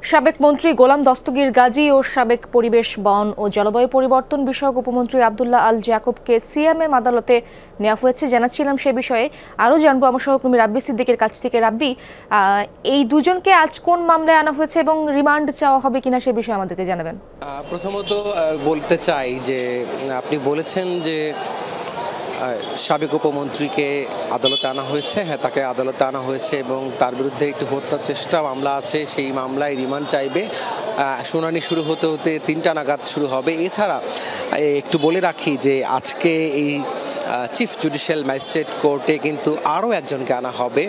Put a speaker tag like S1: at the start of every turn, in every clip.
S1: সাবেক মন্ত্রী গোলাম দস্তগীর গাজী ও সাবেক পরিবেশ, বন ও জলবায়ু পরিবর্তন বিষয়ক উপমন্ত্রী আব্দুল্লাহ আল জাকুবকে সিএমএম আদালতে নেওয়া হয়েছে জানাচ্ছিলাম। সে বিষয়ে আরও জানবো আমার সহকর্মী রাব্বি সিদ্দিকের কাছ থেকে। রাব্বি, এই দুজনকে আজ কোন মামলায় আনা হয়েছে এবং রিমান্ড চাওয়া হবে কিনা সে বিষয়ে আমাদেরকে জানাবেন।
S2: প্রথমত বলতে চাই যে আপনি বলেছেন যে সাবেক উপমন্ত্রীকে আদালতে আনা হয়েছে। হ্যাঁ, তাকে আদালতে আনা হয়েছে এবং তার বিরুদ্ধে একটি হত্যা চেষ্টা মামলা আছে। সেই মামলায় রিমান্ড চাইবে। শুনানি শুরু হতে হতে ৩টা নাগাদ শুরু হবে। এছাড়া একটু বলে রাখি যে আজকে এই চিফ জুডিশিয়াল ম্যাজিস্ট্রেট কোর্টে কিন্তু আরও একজনকে আনা হবে।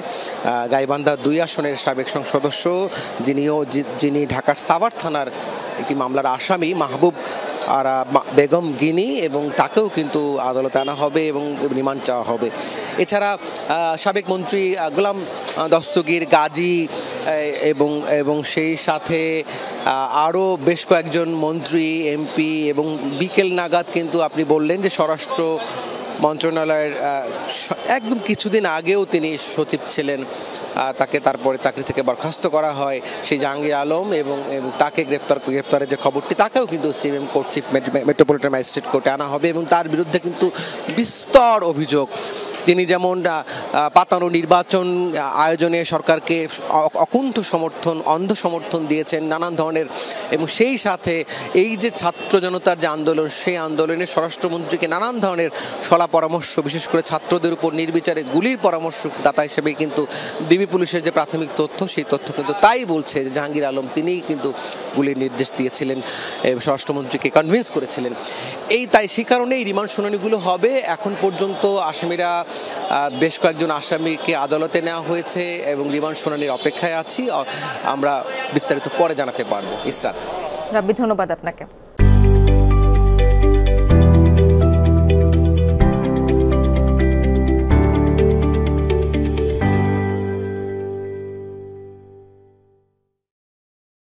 S2: গাইবান্ধা ২ আসনের সাবেক সংসদ সদস্য, যিনি ঢাকার সাভার থানার একটি মামলার আসামি মাহবুব আর বেগম গিনি, এবং তাকেও কিন্তু আদালতে আনা হবে এবং রিমান্ড চাওয়া হবে। এছাড়া সাবেক মন্ত্রী গোলাম দস্তগীর গাজী এবং সেই সাথে আরও বেশ কয়েকজন মন্ত্রী, এমপি, এবং বিকেল নাগাদ কিন্তু আপনি বললেন যে স্বরাষ্ট্র মন্ত্রণালয়ের একদম কিছুদিন আগেও তিনি সচিব ছিলেন, তাকে তারপরে চাকরি থেকে বরখাস্ত করা হয়, সেই জাহাঙ্গীর আলম, এবং তাকে গ্রেফতারের যে খবরটি, তাকেও কিন্তু CMM court chief metropolitan magistrate কোর্টে আনা হবে। এবং তার বিরুদ্ধে কিন্তু বিস্তর অভিযোগ। তিনি যেমন পাতানো নির্বাচন আয়োজনে সরকারকে অকুণ্ঠ সমর্থন, অন্ধ সমর্থন দিয়েছেন নানান ধরনের, এবং সেই সাথে এই যে ছাত্র জনতার যে আন্দোলন, সেই আন্দোলনে স্বরাষ্ট্রমন্ত্রীকে নানান ধরনের সলা পরামর্শ, বিশেষ করে ছাত্রদের উপর নির্বিচারে গুলির পরামর্শদাতা হিসেবে কিন্তু ডিবি পুলিশের যে প্রাথমিক তথ্য, সেই তথ্য কিন্তু তাই বলছে যে জাহাঙ্গীর আলম তিনিই কিন্তু গুলির নির্দেশ দিয়েছিলেন, স্বরাষ্ট্রমন্ত্রীকে কনভিন্স করেছিলেন। সেই কারণেই রিমান্ড শুনানিগুলো হবে। এখন পর্যন্ত আসামিরা বেশ কয়েকজন আসামিকে আদালতে নেওয়া হয়েছে এবং রিমান্ড শুনানির অপেক্ষায় আছি। আমরা বিস্তারিত পরে জানাতে পারবো। ইসরাত।
S1: রাব্বি, ধন্যবাদ আপনাকে।